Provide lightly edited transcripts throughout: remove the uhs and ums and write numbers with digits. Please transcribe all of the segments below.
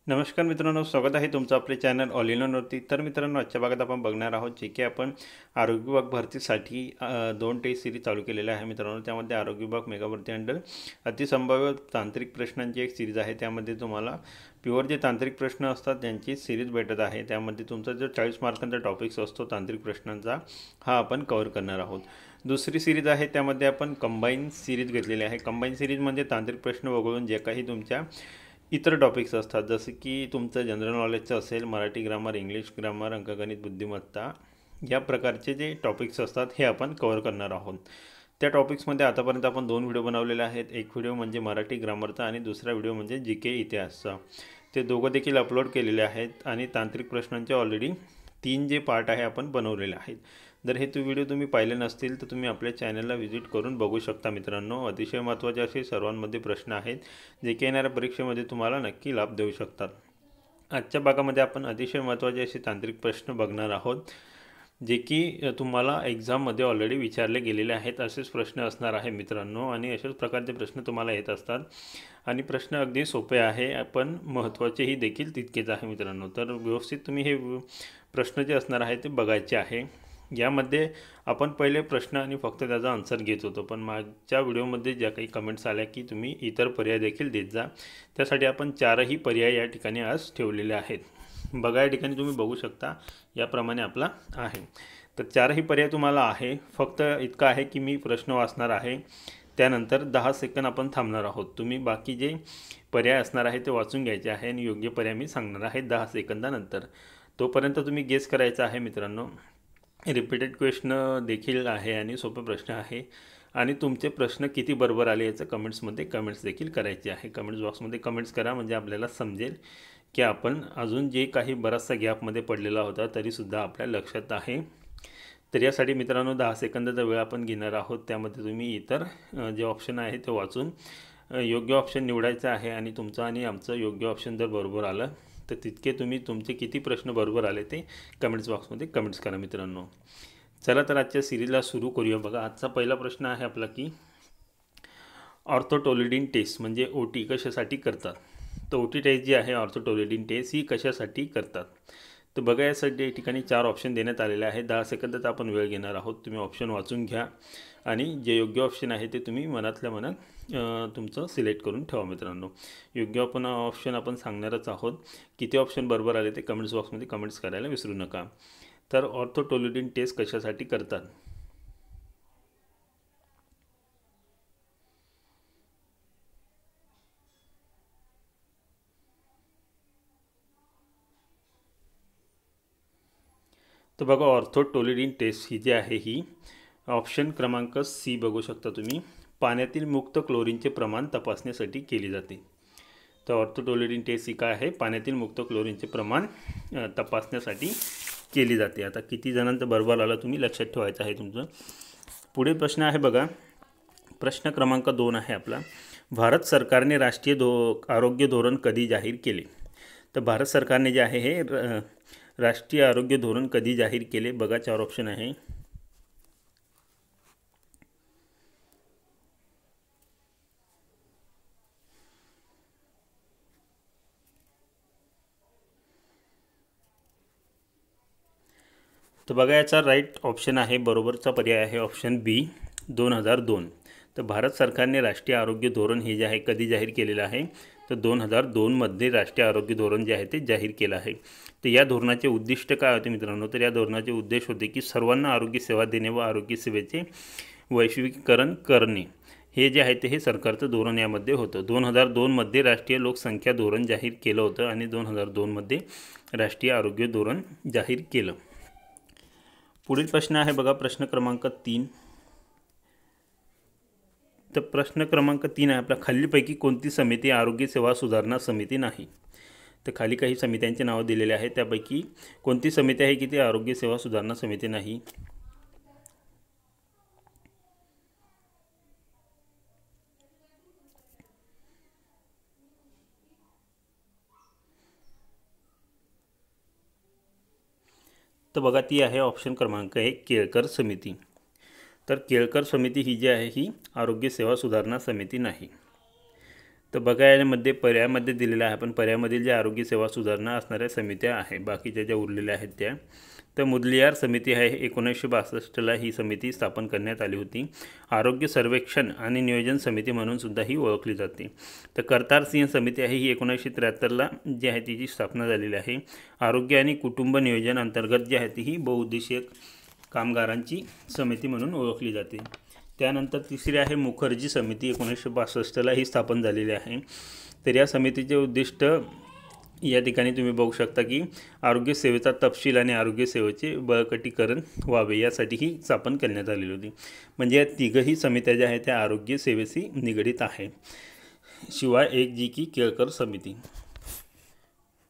नमस्कार मित्रांनो, स्वागत आहे तुमचं आपले चॅनल ऑल इन वरती। तर मित्रांनो, आजच्या भागात आपण बघणार आहोत जे की आपण आरोग्य विभाग भरतीसाठी 2 टेस्ट सिरीज चालू केलेल्या आहे मित्रांनो। त्यामध्ये आरोग्य विभाग मेगा भरती अंडर अतिसंभाव्य तांत्रिक प्रश्नांची एक सिरीज आहे। त्यामध्ये तुम्हाला प्युअर जे तांत्रिक प्रश्न असतात त्यांची सिरीज भेटत आहे। त्यामध्ये तुमचा जो 40 मार्कांचा टॉपिक्स असतो तांत्रिक प्रश्नांचा, हा आपण कव्हर करणार आहोत। दुसरी सिरीज आहे त्यामध्ये आपण कंबाईन सिरीज घेतलेली आहे। कंबाईन सिरीज म्हणजे तांत्रिक प्रश्न वगळून जे काही तुमच्या इतर टॉपिक्स असतात, जसे की तुमचं जनरल नॉलेजचं असेल, मराठी ग्रामर, इंग्लिश ग्रामर, अंकगणित, बुद्धिमत्ता, या प्रकारचे जे टॉपिक्स असतात हे आपण कव्हर करणार आहोत। त्या टॉपिक्समध्ये आतापर्यंत आपण 2 व्हिडिओ बनवलेले आहेत। एक व्हिडिओ म्हणजे मराठी ग्रामरचा आणि दुसरा व्हिडिओ म्हणजे जी के इतिहासचा। ते दोघं देखील अपलोड केलेले आहेत आणि तांत्रिक प्रश्नांचे ऑलरेडी 3 जे पार्ट आहे आपण बनवलेले आहेत। जर हे व्हिडिओ तुम्ही पाहिले नसतील तर तुम्ही आपल्या चॅनलला व्हिजिट करून बघू शकता मित्रांनो। अतिशय महत्त्वाचे असे सर्वांमध्ये प्रश्न आहेत जे की येणाऱ्या परीक्षेमध्ये तुम्हाला नक्की लाभ देऊ शकतात। आजच्या भागामध्ये आपण अतिशय महत्त्वाचे असे तांत्रिक प्रश्न बघणार आहोत जे की तुम्हाला एक्झाममध्ये ऑलरेडी विचारले गेलेले आहेत। असेच प्रश्न असणार आहे मित्रांनो आणि अशाच प्रकारचे प्रश्न तुम्हाला येत असतात आणि प्रश्न अगदी सोपे आहे, पण महत्त्वाचेही देखील तितकेच आहे मित्रांनो। तर व्यवस्थित तुम्ही हे प्रश्न जे असणार आहे ते बघायचे आहे। यामध्ये आपण पहिले प्रश्न आणि फक्त त्याचा आन्सर घेत होतो, पण मागच्या व्हिडिओमध्ये ज्या काही कमेंट्स आल्या की तुम्ही इतर पर्याय देखील देत जा, त्यासाठी आपण 4ही पर्याय या ठिकाणी आज ठेवलेले आहेत। बघा, या ठिकाणी तुम्ही बघू शकता याप्रमाणे आपला आहे। तर 4ही पर्याय तुम्हाला आहे। फक्त इतकं आहे की मी प्रश्न वाचणार आहे, त्यानंतर 10 सेकंद आपण थांबणार आहोत। तुम्ही बाकी जे पर्याय असणार आहे ते वाचून घ्यायचे आहे आणि योग्य पर्याय मी सांगणार आहे 10 सेकंदानंतर। तोपर्यंत तुम्ही गेस करायचा आहे मित्रांनो। रिपीटेड क्वेश्चन देखील आहे आणि सोपे प्रश्न आहे आणि तुमचे प्रश्न किती बरोबर आले याचं कमेंट्समध्ये कमेंट्स देखील करायचे आहे। कमेंट्स बॉक्समध्ये कमेंट्स करा, म्हणजे आपल्याला समजेल की आपण अजून जे काही बराचसा गॅपमध्ये पडलेला होता तरीसुद्धा आपल्या लक्षात आहे। तर यासाठी मित्रांनो 10 सेकंदाचा वेळ आपण घेणार आहोत। त्यामध्ये तुम्ही इतर जे ऑप्शन आहे ते वाचून योग्य ऑप्शन निवडायचं आहे आणि तुमचं आणि आमचं योग्य ऑप्शन जर बरोबर आलं तर तितके तुम्ही तुमचे किती प्रश्न बरोबर आले ते कमेंट्स बॉक्समध्ये कमेंट्स करा मित्रांनो। चला तर आजच्या सिरीजला सुरू करूया। बघा, आजचा पहिला प्रश्न आहे आपला की ऑर्थोटोलिडिन टेस्ट म्हणजे OT कशासाठी करतात। तर OT टेस्ट जी आहे, ऑर्थोटोलिडिन टेस्ट, ही कशासाठी करतात। तर बघा, यासाठी या ठिकाणी 4 ऑप्शन देण्यात आलेले आहेत। 10 सेकंदाचा आपण वेळ घेणार आहोत। तुम्ही ऑप्शन वाचून घ्या आणि जे योग्य ऑप्शन आहे ते तुम्ही मनातल्या मनात तुमचं सिलेक्ट करून ठेवा मित्रांनो। योग्य ऑप्शन आपण सांगणारच आहोत। किती ऑप्शन बरोबर आले ते कमेंट्स बॉक्समध्ये कमेंट्स करायला विसरू नका। तर ऑर्थोटोलिडिन टेस्ट कशासाठी करतात। तर बघा, ऑर्थोटोलिडिन टेस्ट ही जी आहे ही ऑप्शन क्रमांक C बघू शकता तुम्ही, पाण्यातील मुक्त क्लोरीनचे प्रमाण तपासण्यासाठी केली जाते। तर ऑर्थोटोलिडिन टेस्ट ही काय आहे, पाण्यातील मुक्त क्लोरीनचे प्रमाण तपासण्यासाठी केली जाते। आता किती जणांचं बरोबर आलं तुम्ही लक्षात ठेवायचं आहे तुमचं। पुढे प्रश्न आहे बघा, प्रश्न क्रमांक 2 आहे आपला, भारत सरकारने राष्ट्रीय आरोग्य धोरण कधी जाहीर केले। तर भारत सरकारने जे आहे हे राष्ट्रीय आरोग्य धोरण कधी जाहीर केले। बघा, 4 ऑप्शन आहे। तर बघा, याचा राईट ऑप्शन आहे, बरोबरचा पर्याय आहे ऑप्शन B, 2002। तर भारत सरकारने राष्ट्रीय आरोग्य धोरण हे जे आहे कधी जाहीर केलेलं आहे, तर 2002मध्ये राष्ट्रीय आरोग्य धोरण जे आहे ते जाहीर केलं आहे। तर या धोरणाचे उद्दिष्ट काय होते मित्रांनो, तर या धोरणाचे उद्देश होते की सर्वांना आरोग्य सेवा देणे व आरोग्य सेवेचे वैश्विकीकरण करणे, हे जे आहे ते हे सरकारचं धोरण यामध्ये होतं। 2002मध्ये राष्ट्रीय लोकसंख्या धोरण जाहीर केलं होतं आणि 2002मध्ये राष्ट्रीय आरोग्य धोरण जाहीर केलं। पुढील प्रश्न आहे बघा, प्रश्न क्रमांक 3। तर प्रश्न क्रमांक 3 आहे आपला, खालीलपैकी कोणती समिती आरोग्य सेवा सुधारणा समिती नाही। तर खाली काही समित्यांचे नाव दिलेले आहेत, त्यापैकी कोणती समिती आहे की ती आरोग्य सेवा सुधारणा समिती नाही। तर बघा, ती आहे ऑप्शन क्रमांक 1, केळकर समिती। तर केळकर समिती ही जी आहे ही आरोग्य सेवा सुधारणा समिती नाही। तर बघा यामध्ये पर्यायामध्ये दिलेलं आहे, पण पर्यायामधील जे आरोग्य सेवा सुधारणा असणाऱ्या समित्या आहे, बाकीच्या ज्या उरलेल्या आहेत त्या. तर मुदलियार समिती आहे, 1962ला ही समिती स्थापन करण्यात आली होती. आरोग्य सर्वेक्षण आणि नियोजन समिती म्हणून सुद्धा ही ओळखली जाते. तर करतार सिंह समिती आहे, ही 1973ला जी आहे तिची स्थापना झालेली आहे. आरोग्य आणि कुटुंब नियोजन अंतर्गत जी आहे ती ही बहुउद्देशीय कामगारांची समिती म्हणून ओळखली जाते. त्यानंतर तिसरी आहे मुखर्जी समिती, 1962ला ही स्थापन झालेली आहे. तर या समितीचे उद्दिष्ट या ठिकाणी तुम्ही बघू शकता की आरोग्य सेवेचा तपशील आणि आरोग्य सेवेचे बळकटीकरण व्हावे यासाठी ही स्थापन करण्यात आलेली होती. म्हणजे या तिघही समित्या ज्या आहेत त्या आरोग्य सेवेशी निगडीत आहे, शिवाय एक जी की केळकर समिती.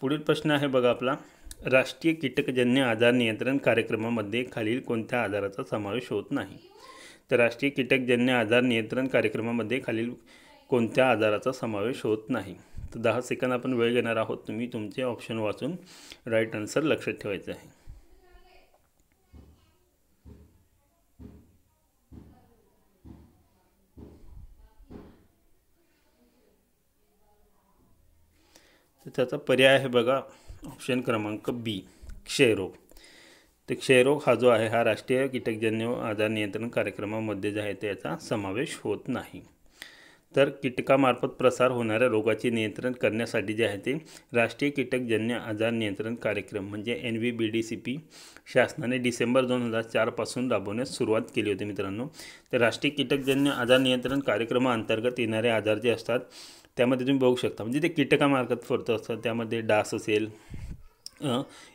पुढील प्रश्न आहे बघा आपला, राष्ट्रीय कीटकजन्य आजार नियंत्रण कार्यक्रमामध्ये खालील कोणत्या आजाराचा समावेश होत नाही. तर राष्ट्रीय कीटकजन्य आजार नियंत्रण कार्यक्रमामध्ये खालील कोणत्या आजाराचा समावेश होत नाही. तर 10 सेकंद आपण वेळ घेणार आहोत. तुम्ही तुमचे ऑप्शन वाचून राईट आन्सर लक्षात ठेवायचं आहे. तर त्याचा पर्याय आहे बघा ऑप्शन क्रमांक बी, क्षयरोग. तर क्षयरोग हा जो आहे हा राष्ट्रीय कीटकजन्य आजार नियंत्रण कार्यक्रमामध्ये जे आहे त्याचा समावेश होत नाही. तर कीटकामार्फत प्रसार होणाऱ्या रोगाचे नियंत्रण करण्यासाठी जे आहे ते राष्ट्रीय कीटकजन्य आजार नियंत्रण कार्यक्रम म्हणजे NVBDCP शासनाने डिसेंबर 2004पासून राबवण्यास सुरुवात केली होती मित्रांनो. तर राष्ट्रीय कीटकजन्य आजार नियंत्रण कार्यक्रमाअंतर्गत येणारे आजार जे असतात त्यामध्ये तुम्ही बघू शकता, म्हणजे ते कीटकामार्फत फरत असतात. त्यामध्ये डास असेल,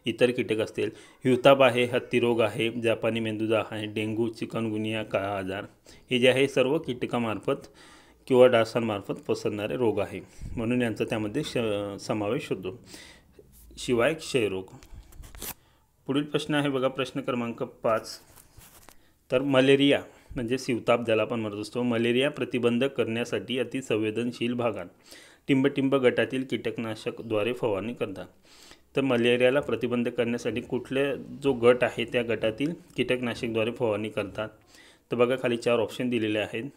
इतर कीटक असतील, हिवताप आहे, हत्तीरोग आहे, जापानी मेंदूजा आहे, डेंग्यू, चिकनगुनिया, काळा आजार, हे जे आहे सर्व कीटकामार्फत किंवा डासांमार्फत पसरणारे रोग आहे, म्हणून यांचा त्यामध्ये समावेश होतो, शिवाय क्षयरोग. पुढील प्रश्न आहे बघा प्रश्न क्रमांक 5. तर मलेरिया म्हणजे शिवताप ज्याला आपण म्हणत असतो, मलेरिया प्रतिबंध करण्यासाठी अतिसंवेदनशील भागात टिंबटिंब गटातील कीटकनाशकद्वारे फवारणी करतात. तर मलेरियाला प्रतिबंध करण्यासाठी कुठले जो गट आहे त्या गटातील कीटकनाशकद्वारे फवारणी करतात. तर बघा खाली 4 ऑप्शन दिलेले आहेत.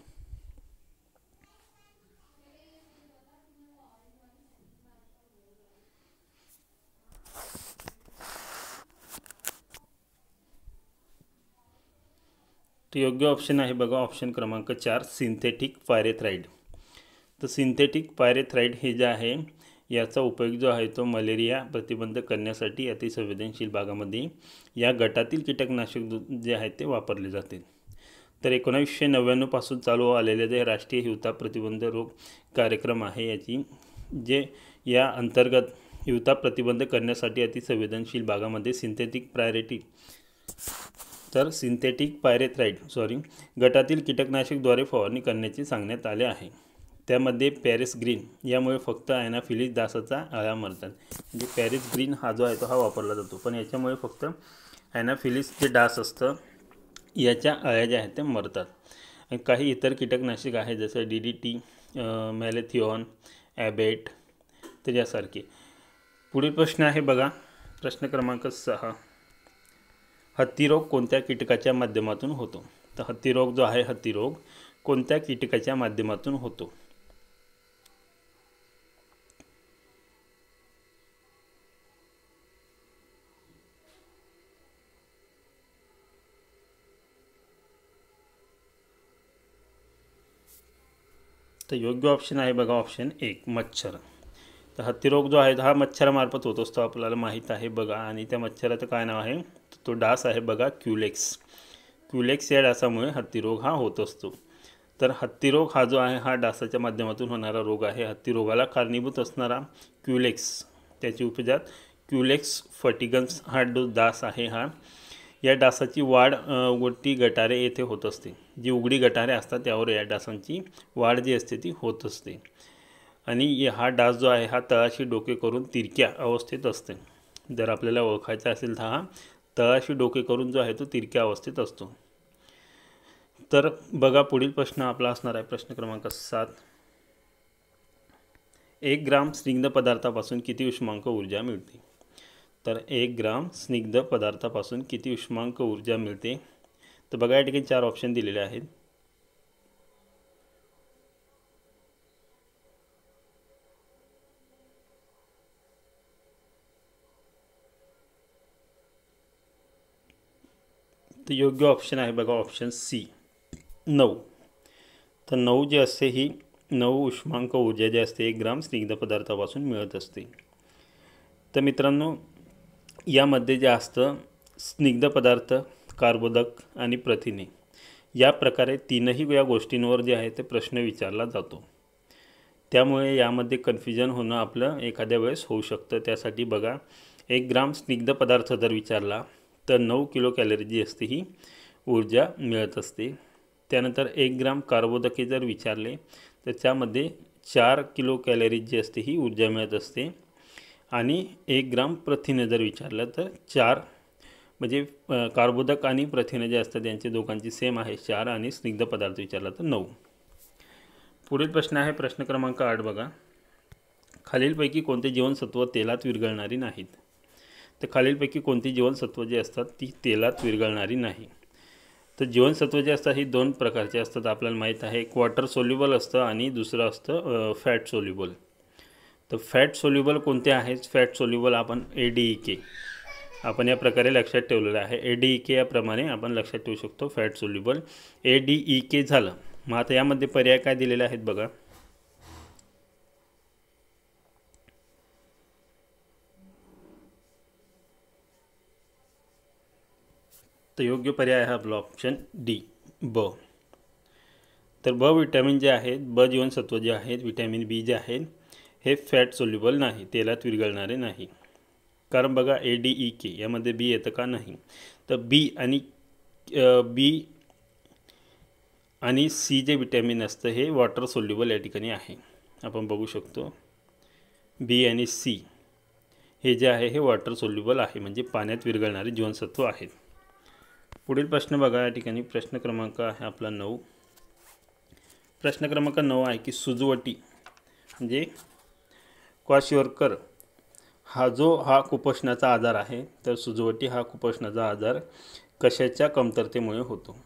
तर योग्य ऑप्शन आहे बघा ऑप्शन क्रमांक 4, सिंथेटिक पायरेथ्राईड. तर सिंथेटिक पायरेथ्राईड हे जे आहे याचा उपयोग जो आहे तो मलेरिया प्रतिबंध करण्यासाठी अतिसंवेदनशील भागामध्ये या गटातील कीटकनाशक जे आहेत ते वापरले जाते. तर 1999पासून चालू आलेले जे राष्ट्रीय हिवताप प्रतिबंध रोग कार्यक्रम आहे याची जे या अंतर्गत हिवताप प्रतिबंध करण्यासाठी अतिसंवेदनशील भागामध्ये सिंथेटिक पायरेथ्राईड गटातील कीटकनाशकद्वारे फवारणी करण्याचे सांगण्यात आले आहे. त्यामध्ये पॅरिस ग्रीन यामुळे फक्त ॲनाफिलीस डासाचा अळ्या मरतात. म्हणजे पॅरिस ग्रीन हा जो आहे तो हा वापरला जातो, पण याच्यामुळे फक्त ॲनाफिलीस जे डास असतं याच्या अळ्या ज्या आहेत त्या मरतात. आणि काही इतर कीटकनाशक आहे जसं DDT, मॅलेथिओन, ॲबेट, तर यासारखे. पुढील प्रश्न आहे बघा प्रश्न क्रमांक 6. हत्तीरोग कोणत्या कीटकाच्या माध्यमातून होतो. तर हत्तीरोग जो आहे हत्तीरोग कोणत्या कीटकाच्या माध्यमातून होतो. तर योग्य ऑप्शन आहे बघा ऑप्शन 1, मच्छर. तर हत्तीरोग जो आहे हा मच्छरामार्फत होत असतो आपल्याला माहीत आहे बघा. आणि त्या मच्छराचं काय नाव आहे, तो डास आहे बघा क्युलेक्स या डासामुळे हत्तीरोग हा होत असतो. तर हत्तीरोग हा जो आहे हा डासाच्या माध्यमातून होणारा रोग आहे. हत्तीरोगाला कारणीभूत असणारा क्युलेक्स, त्याची उपजात क्युलेक्स फटिगन्स हा डास आहे. या डासाची वाढ उघडी गटारे येथे होत असते. जी उघडी गटारे असतात त्यावर या डासांची वाढ जी असते ती होत असते. आणि हा डास जो आहे हा तळाशी डोके करून तिरक्या अवस्थेत असते. जर आपल्याला ओळखायचा असेल तर हा तळाशी डोके करून जो आहे तो तिरक्या अवस्थेत असतो. तर बघा पुढील प्रश्न आपला असणार आहे प्रश्न क्रमांक 7. 1 ग्राम स्निग्ध पदार्थापासून किती उष्मांक ऊर्जा मिळते. तर 1 ग्राम स्निग्ध पदार्थापासून किती उष्मांक ऊर्जा मिळते. तर बघा या ठिकाणी 4 ऑप्शन दिलेले आहेत. तर योग्य ऑप्शन आहे बघा ऑप्शन सी 9. तर 9 जे असते ही 9 उष्मांक ऊर्जा जे असते 1 ग्राम स्निग्ध पदार्थापासून मिळत असते. तर मित्रांनो यामध्ये जे असतं स्निग्ध पदार्थ, कार्बोदक आणि प्रथिने या प्रकारे तीनही या गोष्टींवर जे आहे ते प्रश्न विचारला जातो. त्यामुळे यामध्ये कन्फ्युजन होणं आपलं एखाद्या वेळेस होऊ शकतं. त्यासाठी बघा 1 ग्राम स्निग्ध पदार्थ जर विचारला तर 9 किलो कॅलरी जी असते ही ऊर्जा मिळत असते. त्यानंतर 1 ग्राम कार्बोदके जर विचारले तर त्यामध्ये 4 किलो कॅलरी जी असते ही ऊर्जा मिळत असते. आणि 1 ग्राम प्रथिने जर विचारलं तर 4 म्हणजे कार्बोदक आणि प्रथिने जे असतात त्यांचे दोघांची सेम आहे 4 आणि स्निग्ध पदार्थ विचारला तर 9. पुढील प्रश्न आहे प्रश्न क्रमांक 8 बघा. खालीलपैकी कोणते जीवनसत्व तेलात विरघळणारी नाहीत. तर खालीलपैकी कोणती जीवनसत्व जे असतात ती तेलात विरघळणारी नाही. तर जीवनसत्व जे असतात ही 2 प्रकारचे असतात आपल्याला माहीत आहे. एक वॉटर सोल्युबल असतं आणि दुसरं असतं फॅट सोल्युबल. तर फॅट सोल्युबल कोणते आहेत? फॅट सोल्युबल आपण ADEK आपण या प्रकारे लक्षात ठेवलेलं आहे. ADEK याप्रमाणे आपण लक्षात ठेवू शकतो. फॅट सोल्युबल ADEK झालं. मग आता यामध्ये पर्याय काय दिलेले आहेत बघा. तर योग्य पर्याय आहे आपला ऑप्शन डी ब. तर ब विटॅमिन जे आहेत, ब जीवनसत्व जे आहेत, विटॅमिन बी जे आहेत हे फॅट सोल्युबल नाही, तेलात विरघळणारे नाही. कारण बघा ADEK यामध्ये बी येतं का नाही. तर बी आणि सी जे विटॅमिन असतं हे वॉटर सोल्युबल या ठिकाणी आहे. आपण बघू शकतो बी आणि सी हे जे आहे हे वॉटर सोल्युबल आहे, म्हणजे पाण्यात विरघळणारे जीवनसत्व आहेत. पुढील प्रश्न बघा. या ठिकाणी प्रश्न क्रमांक आहे आपला 9. प्रश्न क्रमांक 9 आहे की सुजवटी म्हणजे क्वाशियोरकर हा कुपोषणाचा आजार आहे. तर सुजवटी हा कुपोषणाचा आजार कशाच्या कमतरतेमुळे होतो.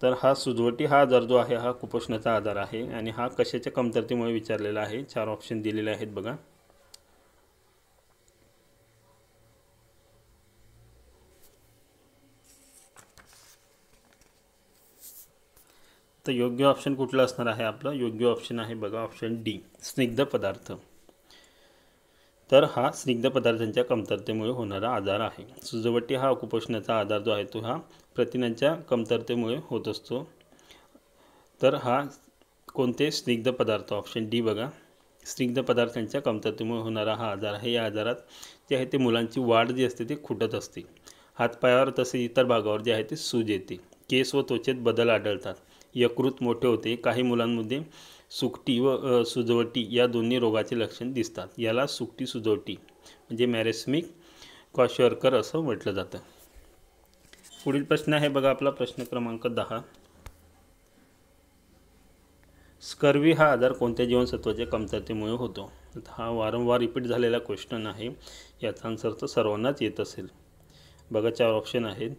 तर हा सुजवटी हा आजार जो आहे हा कुपोषणाचा आजार आहे आणि हा कशाच्या कमतरतेमुळे विचारलेला आहे. 4 ऑप्शन दिलेले आहेत बघा. तर योग्य ऑप्शन कुठलं असणार आहे आपलं. योग्य ऑप्शन आहे बघा ऑप्शन डी स्निग्ध पदार्थ. तर हा स्निग्ध पदार्थांच्या कमतरतेमुळे होणारा आजार आहे. सुजवटी हा कुपोषणाचा आजार जो आहे तो हा प्रथिनांच्या कमतरतेमुळे होत असतो. तर हा कोणते स्निग्ध पदार्थ ऑप्शन डी बघा. स्निग्ध पदार्थांच्या कमतरतेमुळे होणारा हा आजार आहे. या आजारात जे आहे ते मुलांची वाढ जी असते ती खुंटत असते. हातपायावर तसे इतर भागावर जे आहे ते सूज येते. केस व त्वचेत बदल आढळतात. यकृत मोठे होते. काही मुलांमध्ये सुकटी व सुजवटी या दोन्ही रोगाचे लक्षण दिसतात. याला सुकटी सुजवटी म्हणजे मॅरेस्मिक क्वाशियोरकर असं म्हटलं जातं. पुढील प्रश्न आहे बघा आपला प्रश्न क्रमांक 10. स्कर्वी हा आजार कोणत्या जीवनसत्वाच्या कमतरतेमुळे होतो. हा वारंवार रिपीट झालेला क्वेश्चन आहे. याचा आन्सर तर सर्वांनाच येत असेल. बघा 4 ऑप्शन आहेत.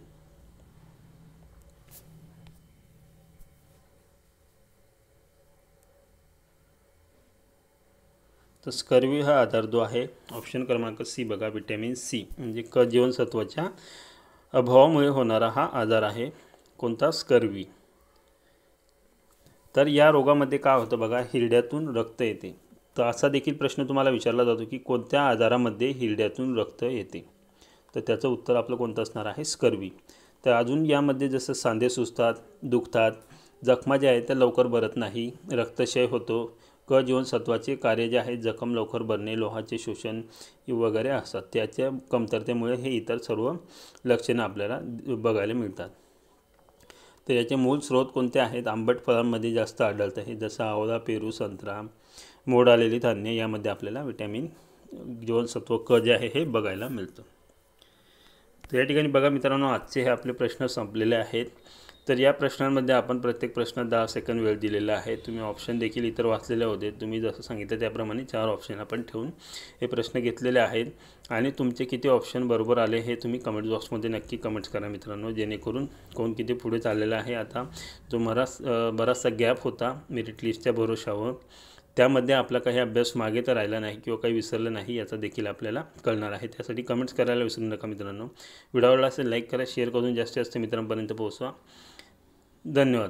तर स्कर्वी हा आजार जो आहे ऑप्शन क्रमांक सी बघा विटॅमिन सी म्हणजे क जीवनसत्वाच्या अभावामुळे होणारा हा आजार आहे. कोणता? स्कर्वी. तर या रोगामध्ये काय होतं बघा हिरड्यातून रक्त येते. तर असा देखील प्रश्न तुम्हाला विचारला जातो की कोणत्या आजारामध्ये हिरड्यातून रक्त येते. तर त्याचं उत्तर आपलं कोणतं असणार आहे स्कर्वी. तर अजून यामध्ये जसं सांधे सुजतात, दुखतात, जखमा ज्या आहेत त्या लवकर भरत नाही, रक्तक्षय होतो, क जीवनसत्वाचे कार्य जे आहे जखम लवकर भरणे, लोहाचे शोषण वगैरे असतात. त्याच्या कमतरतेमुळे हे इतर सर्व लक्षणं आपल्याला बघायला मिळतात. तर याचे मूळ स्रोत कोणते आहेत? आंबट फळांमध्ये जास्त आढळतं हे जसं आवळा, पेरू, संत्रा, मोड आलेली धान्य यामध्ये आपल्याला विटॅमिन जीवनसत्व क जे आहे हे बघायला मिळतं. तर या ठिकाणी बघा मित्रांनो आजचे हे आपले प्रश्न संपलेले आहेत. तर या प्रश्नांमध्ये आपण प्रत्येक प्रश्न 10 सेकंद वेळ दिलेला आहे. तुम्ही ऑप्शन देखील इतर वाचलेले होते. तुम्ही जसं सांगितलं त्याप्रमाणे 4 ऑप्शन आपण ठेवून हे प्रश्न घेतलेले आहेत. आणि तुमचे किती ऑप्शन बरोबर आले हे तुम्ही कमेंट बॉक्समध्ये नक्की कमेंट्स करा मित्रांनो, जेणेकरून कोण किती पुढे चाललेला आहे. आता जो बराचसा गॅप होता मेरिट लिस्टच्या भरोशावर त्यामध्ये आपला काही अभ्यास मागे तर राहिला नाही किंवा काही विसरलं नाही याचा देखील आपल्याला कळणार आहे। त्यासाठी कमेंट्स करायला विसरू नका मित्रांनो। व्हिडिओ आवडला असेल लाईक करा, शेअर करून जास्तीत जास्त मित्रांपर्यंत पोहोचवा। धन्यवाद।